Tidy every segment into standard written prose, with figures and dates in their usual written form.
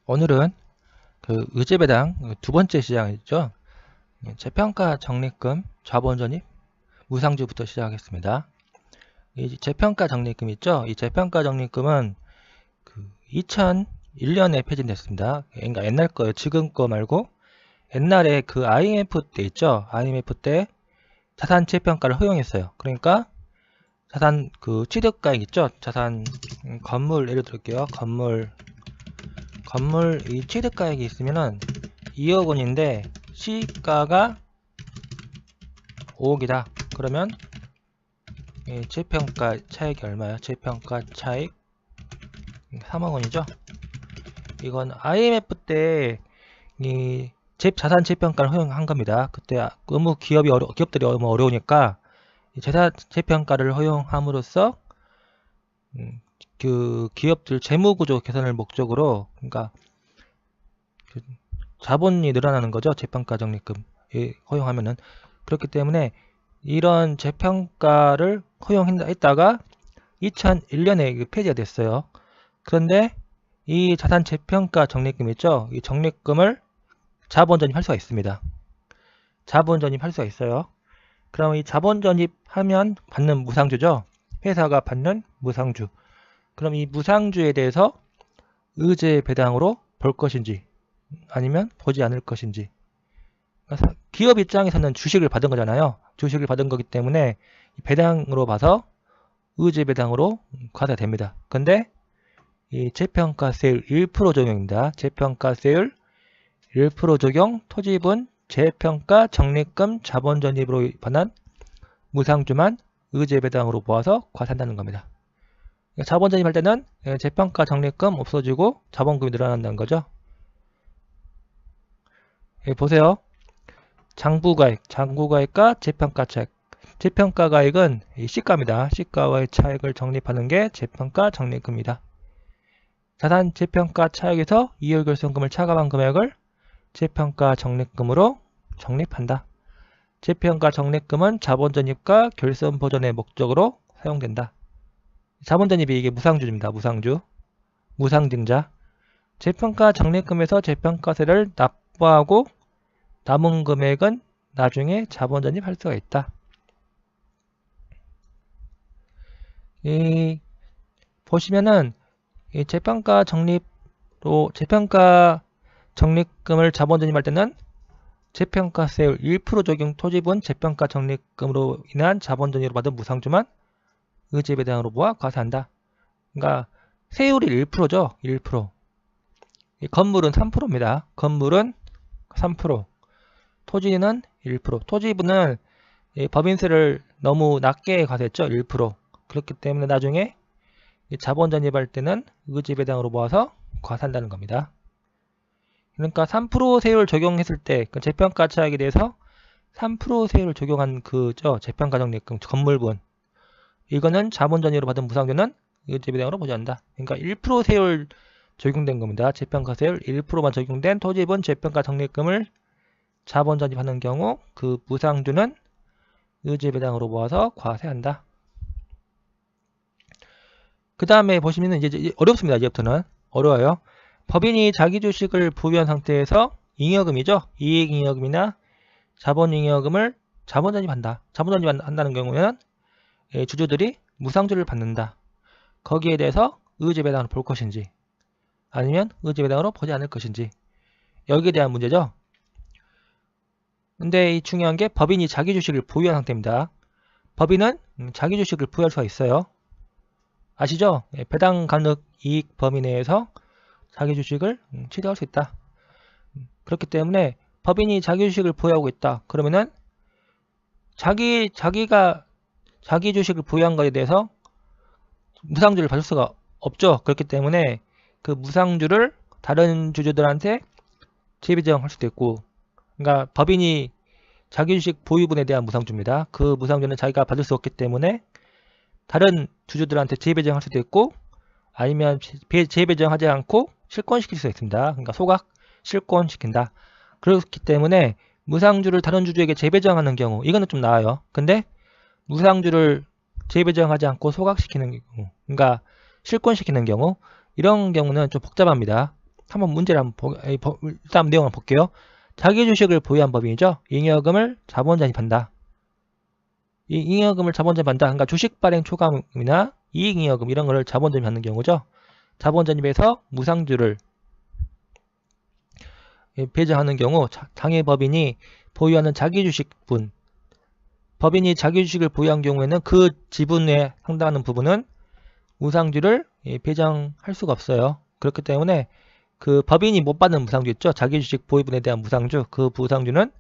오늘은 그 의제배당 두 번째 시장이죠. 재평가 적립금, 자본전입, 무상주부터 시작하겠습니다. 이 재평가 적립금 있죠? 이 재평가 적립금은 그 2001년에 폐지됐습니다. 그러니까 옛날 거예요. 지금 거 말고 옛날에 그 IMF 때 있죠? IMF 때 자산 재평가를 허용했어요. 그러니까 자산 그 취득가액 있죠? 자산 건물 예를 들게요. 건물 이 취득가액이 있으면은 2억 원인데 시가가 5억이다. 그러면 재평가 차익이 얼마야? 재평가 차익 3억 원이죠. 이건 IMF 때 이 자산 재평가를 허용한 겁니다. 그때 너무 기업들이 너무 어려우니까 자산 재평가를 허용함으로써 그 기업들 재무구조 개선을 목적으로, 그러니까 그 자본이 늘어나는 거죠. 재평가 적립금 허용하면은. 그렇기 때문에 이런 재평가를 허용했다가 2001년에 폐지가 됐어요. 그런데 이 자산 재평가 적립금 있죠. 이 적립금을 자본 전입할 수가 있습니다. 자본 전입할 수가 있어요. 그럼 이 자본 전입하면 받는 무상주죠. 회사가 받는 무상주. 그럼 이 무상주에 대해서 의제 배당으로 볼 것인지 아니면 보지 않을 것인지. 기업 입장에서는 주식을 받은 거잖아요. 주식을 받은 거기 때문에 배당으로 봐서 의제 배당으로 과세가 됩니다. 근데 이 재평가세율 1% 적용입니다. 재평가세율 1% 적용, 토지분 재평가 적립금 자본 전입으로 반한 무상주만 의제 배당으로 모아서 과세한다는 겁니다. 자본 전입할 때는 재평가 적립금 없어지고 자본금이 늘어난다는 거죠. 보세요. 장부가액과 재평가 차익. 재평가 가액은 시가입니다. 시가와의 차익을 적립하는 게 재평가 적립금입니다. 자산 재평가 차익에서 이율결손금을 차감한 금액을 재평가 적립금으로 적립한다. 재평가 적립금은 자본전입과 결손보전의 목적으로 사용된다. 자본전입이 이게 무상주입니다. 무상주. 무상증자. 재평가 적립금에서 재평가세를 납부하고 남은 금액은 나중에 자본전입할 수가 있다. 보시면은 이 재평가 적립금을 자본전입할 때는 재평가세율 1% 적용 토지분 재평가 적립금으로 인한 자본전입으로 받은 무상주만 의제배당으로 모아 과세한다. 그러니까 세율이 1%죠. 1%. 건물은 3%입니다. 건물은 3%. 토지는 1%. 토지분은 법인세를 너무 낮게 과세했죠. 1%. 그렇기 때문에 나중에 자본 전입할 때는 의제배당으로 모아서 과세한다는 겁니다. 그러니까 3% 세율 적용했을 때 그 재평가 차익에 대해서 3% 세율을 적용한 그죠 재평가 적립금 건물분, 이거는 자본 전입으로 받은 무상주는 의제배당으로 보지 않는다. 그러니까 1% 세율 적용된 겁니다. 재평가 세율 1%만 적용된 토지분 재평가 적립금을 자본 전입하는 경우 그 무상주는 의제배당으로 모아서 과세한다. 그 다음에 보시면 이제 어렵습니다. 이제부터는 어려워요. 법인이 자기 주식을 보유한 상태에서 잉여금이죠. 이익잉여금이나 자본잉여금을 자본전입한다. 자본전입한다는 경우에는 주주들이 무상주를 받는다. 거기에 대해서 의제배당으로 볼 것인지 아니면 의제배당으로 보지 않을 것인지, 여기에 대한 문제죠. 근데 이 중요한 게 법인이 자기 주식을 보유한 상태입니다. 법인은 자기 주식을 보유할 수가 있어요. 아시죠? 배당 가능 이익 범위 내에서 자기 주식을 취득할 수 있다. 그렇기 때문에 법인이 자기 주식을 보유하고 있다. 그러면은 자기가 자기 주식을 보유한 것에 대해서 무상주를 받을 수가 없죠. 그렇기 때문에 그 무상주를 다른 주주들한테 재배정할 수도 있고, 그러니까 법인이 자기 주식 보유분에 대한 무상주입니다. 그 무상주는 자기가 받을 수 없기 때문에 다른 주주들한테 재배정할 수도 있고, 아니면 재배정하지 않고 실권시킬 수 있습니다. 그러니까 소각 실권시킨다. 그렇기 때문에 무상주를 다른 주주에게 재배정하는 경우, 이거는 좀 나아요. 근데 무상주를 재배정하지 않고 소각시키는 경우, 그러니까 실권시키는 경우, 이런 경우는 좀 복잡합니다. 한번 문제를 한번 일단 내용을 볼게요. 자기 주식을 보유한 법인이죠. 잉여금을 자본 잔입한다. 이 잉여금을 자본 잔입한다. 그러니까 주식 발행 초과금이나 이익 잉여금 이런 거를 자본 잔입하는 경우죠. 자본 잔입에서 무상주를 배정하는 경우 장외법인이 보유하는 자기 주식분, 법인이 자기 주식을 보유한 경우에는 그 지분에 상당하는 부분은 무상주를 배정할 수가 없어요. 그렇기 때문에 그 법인이 못 받는 무상주 있죠. 자기 주식 보유분에 대한 무상주, 그 무상주는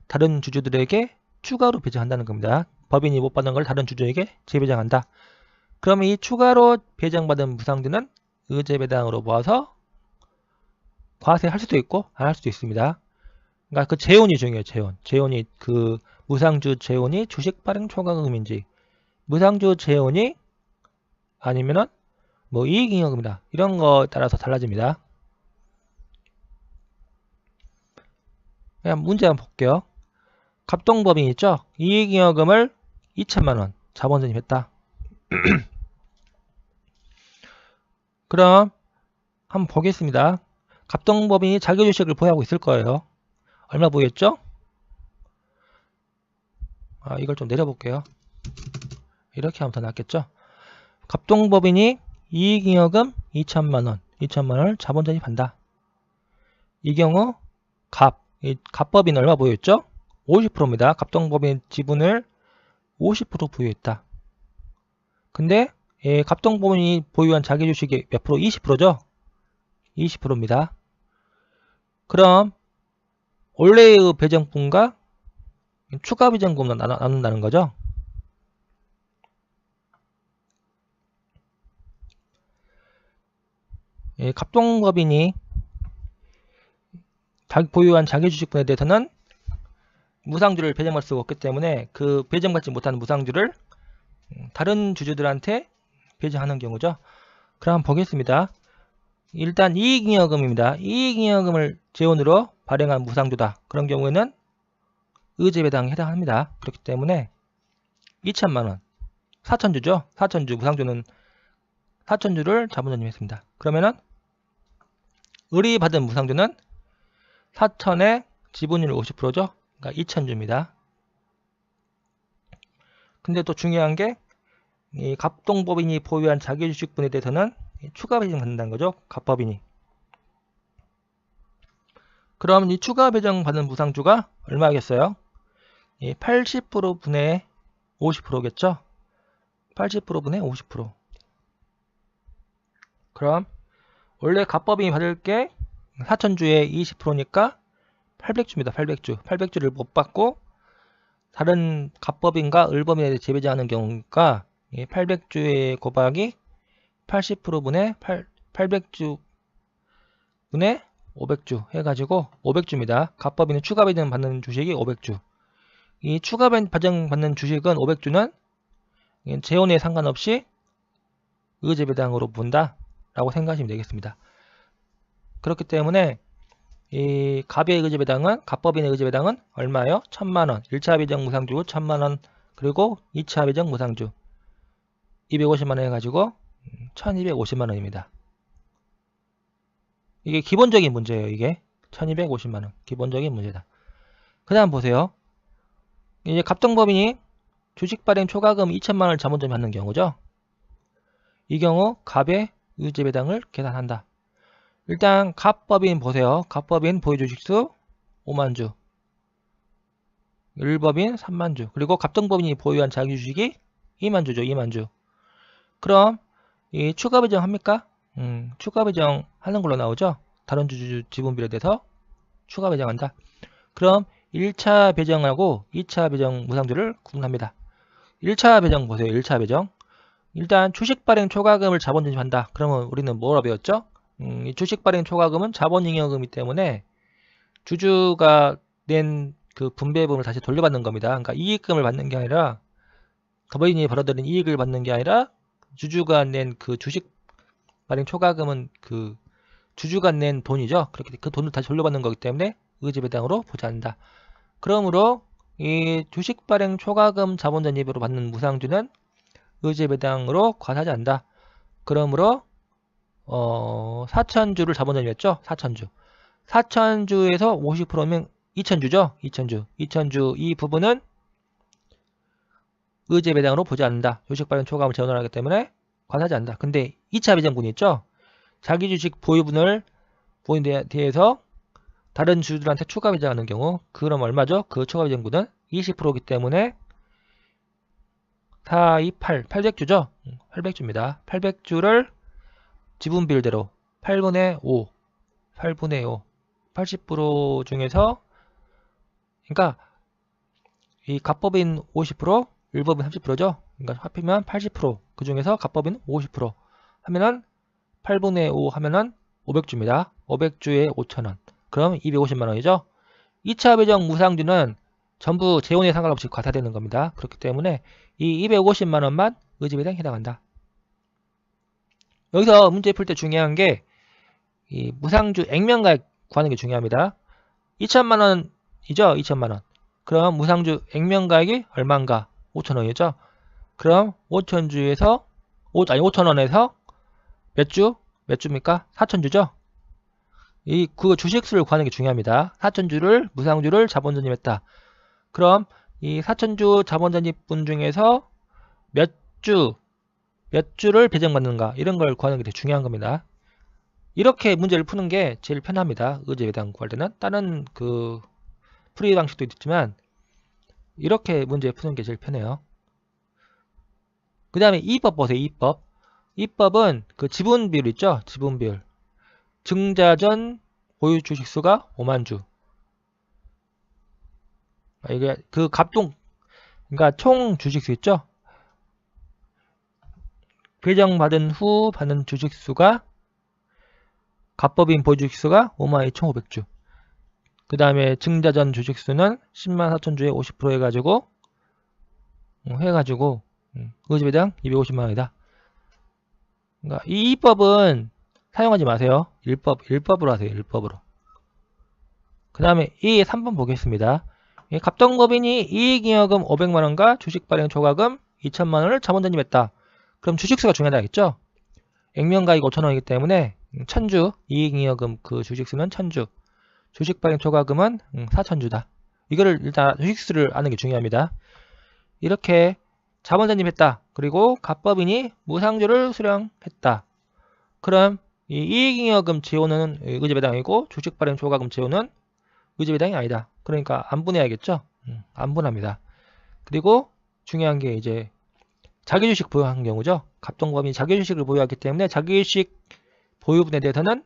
다른 주주들에게 추가로 배정한다는 겁니다. 법인이 못 받는 걸 다른 주주에게 재배정한다. 그러면 이 추가로 배정받은 무상주는 의제배당으로 모아서 과세할 수도 있고 안 할 수도 있습니다. 그러니까 그 재원이 중요해요. 재원이 그 무상주 재원이 주식 발행 초과금인지 무상주 재원이 아니면은 뭐 이익잉여금이다. 이런 거에 따라서 달라집니다. 그냥 문제 한번 볼게요. 갑동법인 있죠? 이익잉여금을 2천만원 자본 잔입했다. 그럼 한번 보겠습니다. 갑동법인이 자기 주식을 보유하고 있을 거예요. 얼마 보유했죠? 이걸 좀 내려볼게요. 이렇게 하면 더 낫겠죠? 갑동법인이 이익잉여금 2천만원을 자본 잔입한다. 이 경우 갑법인 얼마 보유했죠? 50%입니다. 갑동법인 지분을 50% 보유했다. 근데 갑동법인이 보유한 자기 주식이 몇 프로? 20%죠? 20%입니다. 그럼 원래의 배정분과 추가 배정분을 나눈다는 거죠. 갑동법인이 보유한 자기 주식분에 대해서는 무상주를 배정할 수가 없기 때문에 그 배정받지 못하는 무상주를 다른 주주들한테 배정하는 경우죠. 그럼 보겠습니다. 일단 이익잉여금입니다. 이익잉여금을 재원으로 발행한 무상주다. 그런 경우에는 의제배당에 해당합니다. 그렇기 때문에 2천만원 4천주죠. 4천주 무상주는 4천주를 자본 잔입했습니다. 그러면은 의리받은 무상주는 4천의 지분율 50%죠. 그러니까 2천주입니다. 근데 또 중요한 게 이 갑동법인이 보유한 자기 주식분에 대해서는 추가 배정 받는다는 거죠. 갑법인이. 그럼 이 추가 배정 받는 무상주가 얼마겠어요? 80% 분의 50%겠죠? 80% 분의 50%. 그럼 원래 갑법인이 받을 게 4천주의 20%니까 800주입니다. 800주. 800주를 못 받고 다른 갑법인과 을법인에 재배정하는 경우가 800주의 곱하기 80% 분의 800주 분의 500주 해가지고 500주입니다. 갑법인은 추가 배정 받는 주식이 500주. 이 추가 배정 받는 주식은 500주는 재원에 상관없이 의제배당으로 본다 라고 생각하시면 되겠습니다. 그렇기 때문에 이 갑의 의제배당은 갑법인의 의제배당은 얼마예요? 1000만원. 1차 배정 무상주 1000만원 그리고 2차 배정 무상주 250만원 해가지고 1250만원입니다. 이게 기본적인 문제예요. 이게 1250만원 기본적인 문제다. 그 다음 보세요. 이제 갑동법인이 주식 발행 초과금 2천만원을 자본 잔입하는 경우죠. 이 경우 갑의 의제배당을 계산한다. 일단 갑법인 보세요. 갑법인 보유주식수 5만주, 을법인 3만주, 그리고 갑동법인이 보유한 자기 주식이 2만주죠. 2만주. 그럼 이 추가 배정 합니까? 추가 배정 하는 걸로 나오죠. 다른 주주 지분 비례돼서 추가 배정한다. 그럼 1차 배정하고 2차 배정 무상주를 구분합니다. 1차 배정 보세요. 1차 배정. 일단 주식 발행 초과금을 자본 잔입한다. 그러면 우리는 뭐라 배웠죠? 이 주식 발행 초과금은 자본잉여금이기 때문에 주주가 낸 그 분배분을 다시 돌려받는 겁니다. 그러니까 이익금을 받는 게 아니라 법인이 벌어들인 이익을 받는 게 아니라 주주가 낸 그 주식 발행 초과금은 그 주주가 낸 돈이죠. 그렇게 그 돈을 다시 돌려받는 거기 때문에 의제배당으로 보지 않는다. 그러므로 이 주식 발행 초과금 자본 잔입으로 받는 무상주는 의제배당으로 과세하지 않는다. 그러므로 4,000주를 자본자님했죠? 4,000주. 4,000주에서 50%면 2,000주죠? 2,000주. 2,000주 이 부분은 의제 배당으로 보지 않는다. 주식 발행 초과금을 재원을 하기 때문에 과세하지 않는다. 근데 2차 배정분이 있죠? 자기 주식 보유분을 보유에 대해서 다른 주주들한테 추가 배정하는 경우 그럼 얼마죠? 그 추가 배정분은 20%이기 때문에 4, 2, 8, 800주죠? 800주입니다. 800주를 지분 비율대로 8분의 5, 8분의 5, 80% 중에서 그러니까 이 갑법인 50%, 일법인 30%죠? 그러니까 합하면 80%, 그 중에서 갑법인 50% 하면은 8분의 5 하면은 500주입니다. 500주에 5,000원. 그럼 250만원이죠? 2차 배정 무상주는 전부 재원에 상관없이 과세되는 겁니다. 그렇기 때문에 이 250만원만 의지 배당에 해당한다. 여기서 문제 풀 때 중요한 게 이 무상주 액면가액 구하는 게 중요합니다. 2천만원이죠? 2천만원. 그럼 무상주 액면가액이 얼마인가? 5천원이죠? 그럼 5천주에서 5천원에서 몇 주? 몇 주입니까? 4천주죠? 그 주식수를 구하는 게 중요합니다. 4천주를 무상주를 자본전입했다. 그럼 이 4천주 자본전입분 중에서 몇 주를 배정받는가 이런 걸 구하는 게 되게 중요한 겁니다. 이렇게 문제를 푸는 게 제일 편합니다. 의제 배당 구할 때는 다른 그 풀이 방식도 있지만 이렇게 문제 푸는 게 제일 편해요. 그 다음에 2법 보세요. 2법. 2법은 그 지분 비율 있죠? 지분 비율. 증자 전 보유 주식 수가 5만주. 이게 그 갑동, 그러니까 총 주식 수 있죠? 배정받은 후 받는 주식 수가 갑법인 보유 주식 수가 52,500주. 그 다음에 증자 전 주식 수는 10만 4천주에 50% 해가지고 의지 배당 250만원이다. 그러니까 이 입법은 사용하지 마세요. 일법으로 하세요. 일법으로. 그 다음에 이 3번 보겠습니다. 갑동법인이 이익잉여금 500만원과 주식 발행 초과금 2천만원을 자본전입했다. 그럼 주식수가 중요하다겠죠? 액면가액 5천원이기 때문에 1000주 이익잉여금 그 주식수는 1000주. 주식 발행 초과금은 4,000주다. 이거를 일단 주식수를 아는 게 중요합니다. 이렇게 자본전입했다. 그리고 갑법인이 무상주를 수령했다. 그럼 이 이익잉여금 재원은 의제배당이고 주식 발행 초과금 재원은 의제배당이 아니다. 그러니까 안 분해야겠죠? 안 분합니다. 그리고 중요한 게 이제 자기주식 보유한 경우죠. 갑동법인이 자기주식을 보유하기 때문에 자기주식 보유분에 대해서는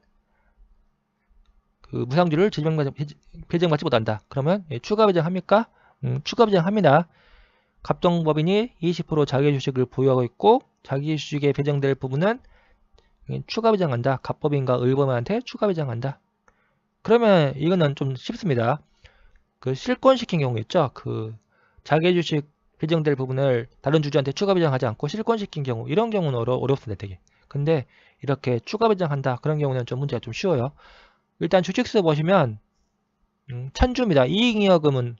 그 무상주를 배정받지 못한다. 그러면 추가 배정합니까? 추가 배정합니다. 갑동법인이 20% 자기주식을 보유하고 있고 자기주식에 배정될 부분은 추가 배정한다. 갑법인과 을법인한테 추가 배정한다. 그러면 이거는 좀 쉽습니다. 그 실권시킨 경우 있죠. 그 자기주식 배정될 부분을 다른 주주한테 추가 배정하지 않고 실권시킨 경우 이런 경우는 어렵습니다. 되게. 근데 이렇게 추가 배정한다. 그런 경우는 좀 문제가 좀 쉬워요. 일단 주식수 보시면 1000주입니다. 이익잉여금은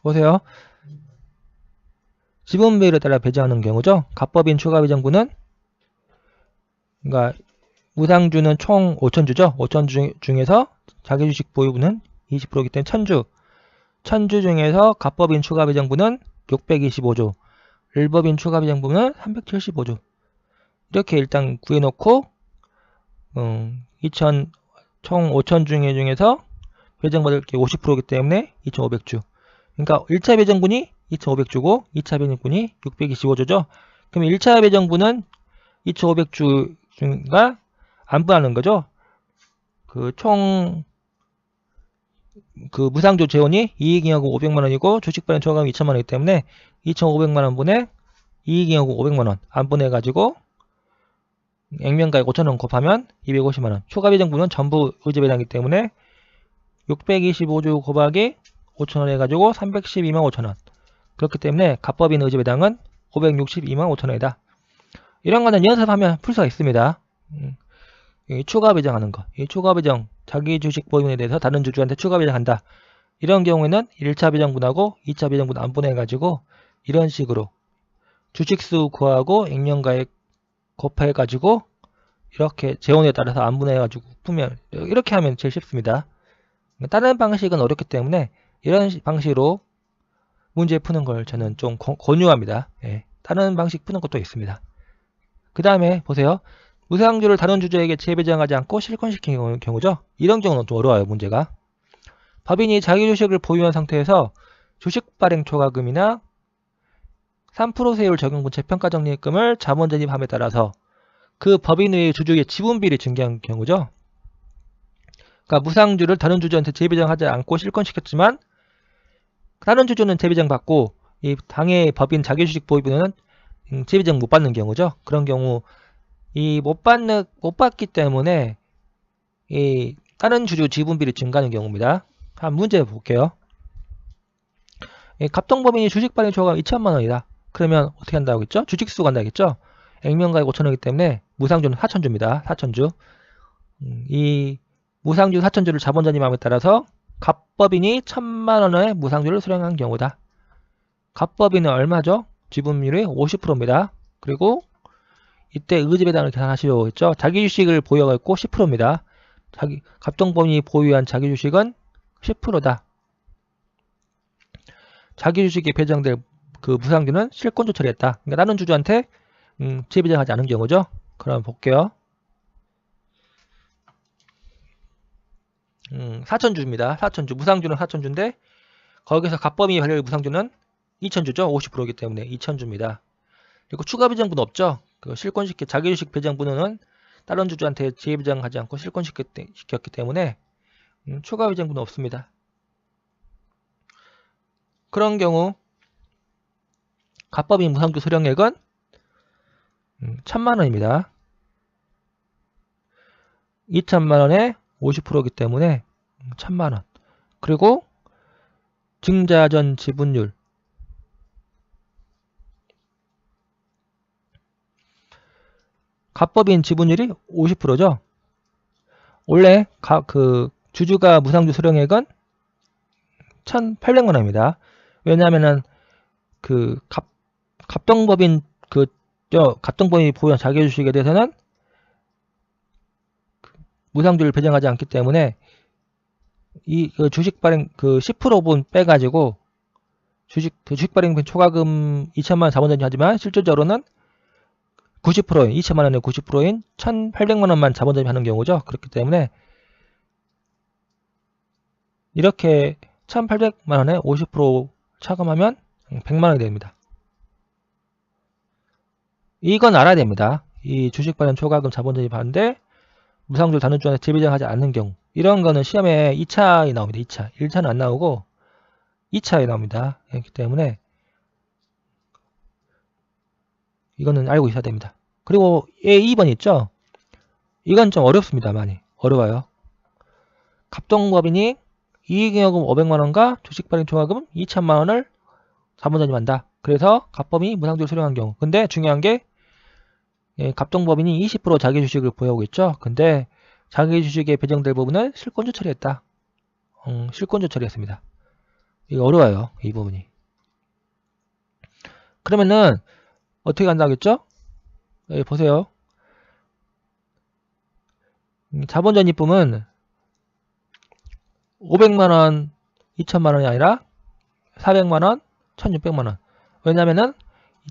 보세요. 지분 비율에 따라 배정하는 경우죠. 갑법인 추가 배정분은 그러니까 무상주는 총 5,000주죠. 5,000주 중에서 자기주식 보유분은 20%이기 때문에 1000주. 1000주 중에서 갑법인 추가 배정분은 625주. 일법인 추가 배정분은 375주. 이렇게 일단 구해놓고 총 5,000주 중에서 배정받을 게 50%이기 때문에 2,500주. 그러니까 1차 배정분이 2,500주고 2차 배정분이 625주죠. 그럼 1차 배정분은 2,500주가 안 분하는 거죠. 그 무상주 재원이 이익잉여금 500만원이고 주식 발행 초과금 2천만원이기 때문에 2,500만원분에 이익잉여금 500만원 안 보내가지고 액면가액 5천원 곱하면 250만원. 추가 배정분은 전부 의제배당이기 때문에 625주 곱하기 5천원 해가지고 312만 5천원. 그렇기 때문에 갑법인 의제배당은 562만 5천원이다. 이런 거는 연습하면 풀 수가 있습니다. 이 추가 배정하는 거. 이 추가 배정, 자기 주식 보유분에 대해서 다른 주주한테 추가 배정한다. 이런 경우에는 1차 배정분하고 2차 배정분 안 보내가지고 이런 식으로 주식수 구하고 액면가액 곱해가지고 이렇게 재원에 따라서 안분해가지고 풀면 이렇게 하면 제일 쉽습니다. 다른 방식은 어렵기 때문에 이런 방식으로 문제 푸는 걸 저는 좀 권유합니다. 예, 다른 방식 푸는 것도 있습니다. 그 다음에 보세요. 무상주를 다른 주주에게 재배정하지 않고 실권시키는 경우죠. 이런 경우는 좀 어려워요. 문제가. 법인이 자기 주식을 보유한 상태에서 주식 발행 초과금이나 3% 세율 적용분 재평가 적립금을 자본 전입함에 따라서 그 법인 외의 주주의 지분비율이 증가한 경우죠. 그러니까 무상주를 다른 주주한테 재배정하지 않고 실권시켰지만 다른 주주는 재배정 받고 이 당의 법인 자기 주식 보유분은 재배정 못 받는 경우죠. 그런 경우 못 받기 때문에 이 다른 주주 지분비율이 증가하는 경우입니다. 한 문제 볼게요. 갑동법인이 주식 발행 초과금 2천만 원이다. 그러면 어떻게 한다고 했죠? 주식수 간다겠죠? 액면가액 5천원이기 때문에 무상주는 4천주입니다. 4천주. 이 무상주 4천주를 자본 전입함에 따라서 갑법인이 1,000만원의 무상주를 수령한 경우다. 갑법인은 얼마죠? 지분율이 50%입니다. 그리고 이때 의지배당을 계산하시려고 했죠. 자기 주식을 보유하고 있고 10%입니다. 갑동법인이 보유한 자기 주식은 10%다. 자기 주식에 배정될 그 무상주는 실권조 처리했다. 그러니까 다른 주주한테 재배정하지 않은 경우죠. 그럼 볼게요. 4천주입니다. 4천주. 무상주는 4천주인데 거기서 갑법인이 발행할 무상주는 2천주죠. 50%이기 때문에 2천주입니다. 그리고 추가 배정분 없죠. 그 실권시키 자기 주식 배정분은 다른 주주한테 재배정하지 않고 실권시켰기 때문에 추가 배정분 없습니다. 그런 경우 갑법인 무상주 수령액은 1,000만원입니다. 2천만원에 50%이기 때문에 1,000만원. 그리고 증자전 지분율 갑법인 지분율이 50%죠. 원래 주주가 무상주 수령액은 1,800만원입니다. 왜냐하면은 갑동법인이 보유한 자기 주식에 대해서는 무상주를 배정하지 않기 때문에 주식 발행 10%분 빼가지고 주식 발행 초과금 2천만원 자본 전입하지만 실질적으로는 90%인 2천만원의 90%인 1,800만원만 자본 전입하는 경우죠. 그렇기 때문에 이렇게 1,800만원에 50% 차감하면 100만원이 됩니다. 이건 알아야 됩니다. 이 주식 발행 초과금 자본 전입하는데 무상주를 다른 주주한테 재배정하지 않는 경우 이런 거는 시험에 2차에 나옵니다. 2차. 1차는 안 나오고 2차에 나옵니다. 그렇기 때문에 이거는 알고 있어야 됩니다. 그리고 A2번 있죠? 이건 좀 어렵습니다. 많이. 어려워요. 갑동법인이 이익잉여금 500만원과 주식 발행 초과금 2천만원을 자본 전입한다. 그래서 갑법인이 무상주를 수령한 경우. 근데 중요한 게 갑동법인이 20% 자기 주식을 보유하고 있죠. 근데 자기 주식에 배정될 부분을 실권조 처리했다. 실권조 처리했습니다. 이거 어려워요. 이 부분이. 그러면은 어떻게 간다고 했죠? 여기 보세요. 자본 전입금은 500만원, 2천만원이 아니라 400만원, 1600만원. 왜냐면은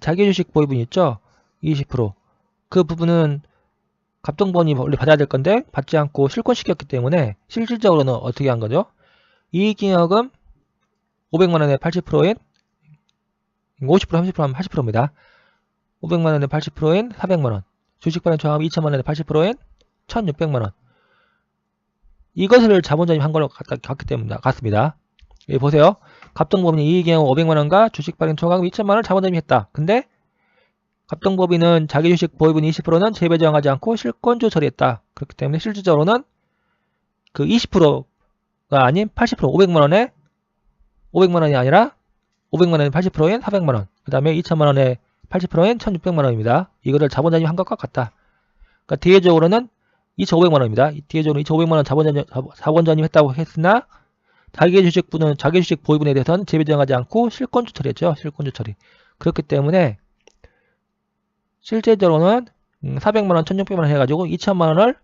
자기 주식 보유분 있죠? 20%. 그 부분은 갑동법인이 원래 받아야 될 건데 받지 않고 실권시켰기 때문에 실질적으로는 어떻게 한 거죠? 이익잉여금 500만원에 80%인 50%, 30%하면 80%입니다. 500만원에 80%인 400만원. 주식 발행 초과금 2천만원에 80%인 1600만원. 이것을 자본 전입한 걸로 같기 때문에 같습니다. 여기 보세요. 갑동법인이 이익잉여금 500만원과 주식 발행 초과금 2천만원을 자본 전입했다. 근데 갑동법인은 자기 주식 보유분 20%는 재배정하지 않고 실권조 처리했다. 그렇기 때문에 실질적으로는 그 20%가 아닌 80%, 500만원이 아니라 500만원에 80%인 400만원. 그 다음에 2천만원에 80%인 1600만원입니다. 이거를 자본 전입한 것과 같다. 그러니까 뒤에적으로는 2,500만원입니다. 뒤에적으로 2,500만원 자본 전입했다고 했으나 자기 주식 보유분에 대해서는 재배정하지 않고 실권조 처리했죠. 실권조 처리. 그렇기 때문에 실제적으로는 400만원, 1600만원 해가지고 2천만원을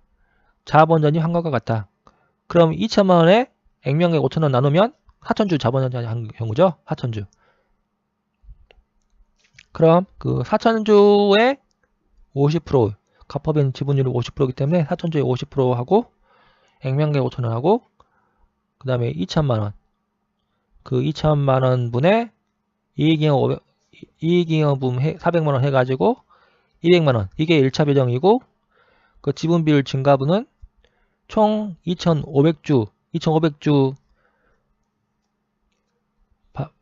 자본전입 한 것과 같다. 그럼 2천만원에 액면가액 5천원 나누면 4천주 자본전입 한 경우죠. 4천주. 그럼 그 4천주의 50%, 가법인 지분율이 50%이기 때문에 4천주의 50% 하고 액면가액 5천원 하고 그 다음에 2천만원. 그 2천만원 분의 이익잉여분 400만원 해가지고 200만원. 이게 1차 배정이고 그 지분비율 증가분은 총 2,500주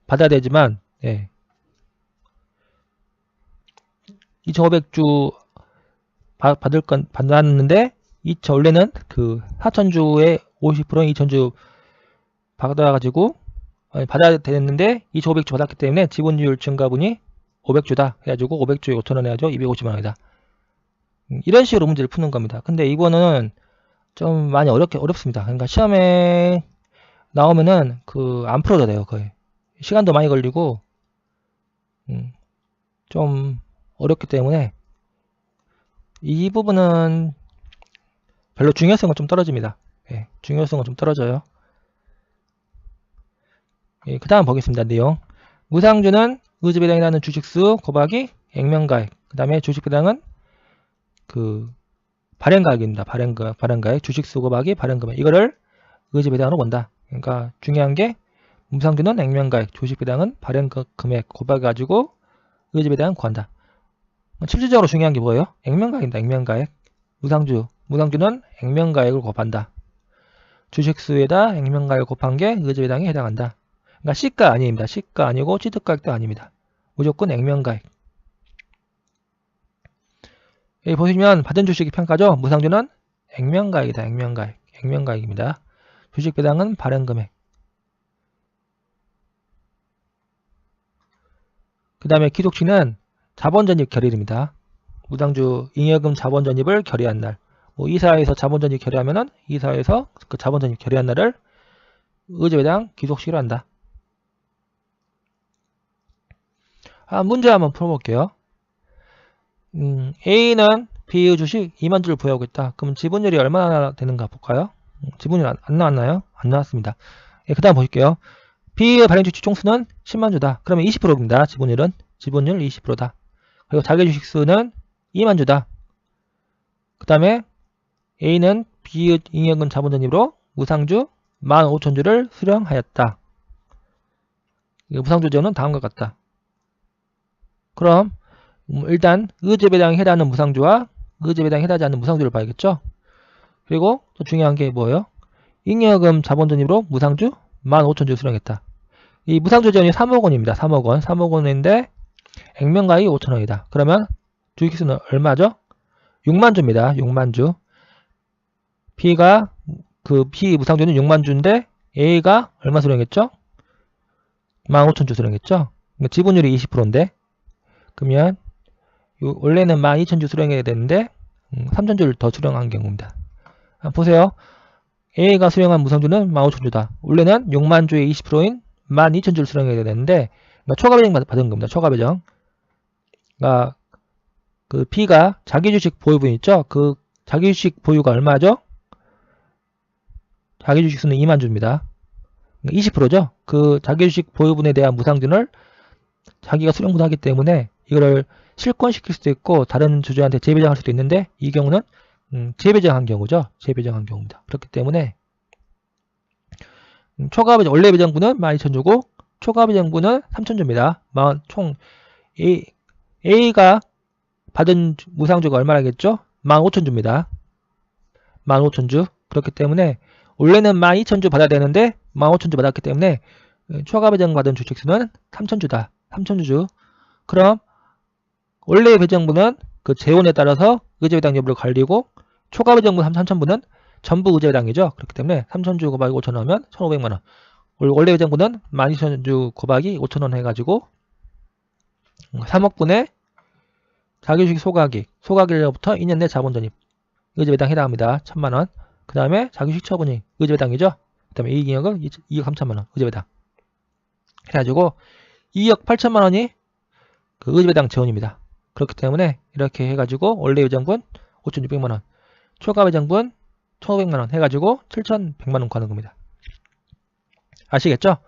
받아야 되지만, 예. 2,500주 받았는데, 원래는 그 4천주의 50%는 2,000주 받아가지고, 받아야 되는데, 2,500주 받았기 때문에 지분율 증가분이 500주다. 해가지고 500주에 5천원 해가지고 250만원이다. 이런 식으로 문제를 푸는 겁니다. 근데 이거는 좀 많이 어렵습니다. 그러니까 시험에 나오면은 안 풀어도 돼요. 거의. 시간도 많이 걸리고, 좀 어렵기 때문에 이 부분은 별로 중요성은 좀 떨어집니다. 예, 중요성은 좀 떨어져요. 예, 그 다음 보겠습니다. 내용. 무상주는 의지배당이라는 주식수 곱하기 액면가액. 그 다음에 주식배당은 그 발행가액입니다. 발행가액. 주식수 곱하기 발행금액. 이거를 의지배당으로 본다. 그러니까 중요한 게 무상주는 액면가액, 주식배당은 발행금액 곱해가지고 의지배당은 구한다. 실질적으로 중요한 게 뭐예요? 액면가액입니다. 액면가액. 무상주는 액면가액을 곱한다. 주식수에다 액면가액을 곱한 게 의지배당에 해당한다. 그러니까 시가 아닙니다. 시가 아니고 취득가액도 아닙니다. 무조건 액면가액. 여기 보시면 받은 주식이 평가죠. 무상주는 액면가액이다. 액면가액입니다. 주식배당은 발행금액. 그 다음에 기속치는 자본전입 결의입니다. 무상주 잉여금 자본전입을 결의한 날. 이사회에서 자본전입 결의하면은 이사회에서 그 자본전입 결의한 날을 의지배당 기속식으로 한다. 문제 한번 풀어볼게요. A는 B의 주식 2만주를 보유하고 있다. 그럼 지분율이 얼마나 되는가 볼까요? 지분율 안 나왔나요? 안 나왔습니다. 예, 그 다음 보실게요. B의 발행 주식 총수는 10만주다. 그러면 20%입니다. 지분율 20%다. 그리고 자기 주식 수는 2만주다. 그 다음에 A는 B의 잉여금 자본전입으로 무상주 15,000주를 수령하였다. 무상주제는 다음과 같다. 그럼 일단 의지배당에 해당하는 무상주와 의지배당에 해당하지 않는 무상주를 봐야겠죠. 그리고 또 중요한 게 뭐예요? 잉여금 자본전입으로 무상주 15,000주 수령했다. 이 무상주 지원이 3억원입니다. 3억원인데 액면가액이 5천원이다. 그러면 주식수는 얼마죠? 6만주입니다. 6만주. B가 B 무상주는 6만주인데 A가 얼마 수령했죠? 15,000주 수령했죠? 지분율이 20%인데 그러면 원래는 12,000주 수령해야 되는데 3,000주를 더 수령한 경우입니다. 보세요. A가 수령한 무상주는 15,000주다. 원래는 6만주의 20%인 12,000주를 수령해야 되는데 초과배정 받은 겁니다. 초과배정. 그러니까 그 B가 자기주식 보유분 있죠? 그 자기주식 보유가 얼마죠? 자기주식 수는 2만주입니다. 20%죠? 그 자기주식 보유분에 대한 무상주를 자기가 수령분 하기 때문에 이거를 실권시킬 수도 있고 다른 주주한테 재배정할 수도 있는데 이 경우는 재배정한 경우죠. 재배정한 경우입니다. 그렇기 때문에 초과배정 원래 배정분은 12,000주고 초과배정분은 3,000주입니다. 총 A가 받은 무상주가 얼마라겠죠? 15,000주입니다. 15,000주. 그렇기 때문에 원래는 12,000주 받아야 되는데 15,000주 받았기 때문에 초과배정 받은 주식수는 3,000주다. 3,000주. 그럼 원래 배정분은 그 재원에 따라서 의지배당 여부를 갈리고 초과배정분 3,000분은 전부 의지배당이죠. 그렇기 때문에 3,000주 곱하기 5,000원 하면 1,500만원. 원래 배정분은 12,000주 곱하기 5,000원 해가지고 3억분의 자기주식 소각일로부터 2년 내 자본전입 의지배당 해당합니다. 1,000만원. 그 다음에 자기주식 처분이 의지배당이죠. 그 다음에 이익잉여금 2억 3천만원 의지배당 해가지고 2억 8천만원이 그 의지배당 재원입니다. 그렇기 때문에 이렇게 해가지고 원래 예정분 5,600만원, 초과 예정분 1,500만원 해가지고 7,100만원 구하는 겁니다. 아시겠죠?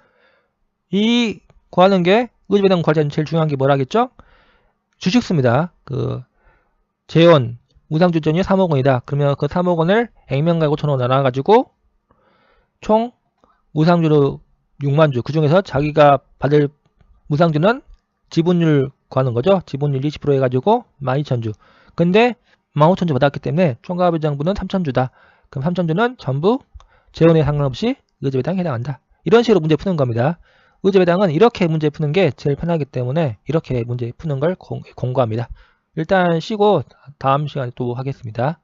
이 구하는 게 의지배당 구할 때는 제일 중요한 게 뭐라겠죠? 주식수입니다. 그 재원 무상주전이 3억 원이다. 그러면 그 3억 원을 액면가액 5,000원 나눠가지고 총 무상주로 6만 주. 그 중에서 자기가 받을 무상주는 지분율 구하는 거죠. 지분율 20% 해가지고 12,000주. 근데 15,000주 받았기 때문에 총가배당분은 3,000주다. 그럼 3,000주는 전부 재원에 상관없이 의지배당에 해당한다. 이런 식으로 문제 푸는 겁니다. 의지배당은 이렇게 문제 푸는 게 제일 편하기 때문에 이렇게 문제 푸는 걸 공부합니다. 일단 쉬고 다음 시간에 또 하겠습니다.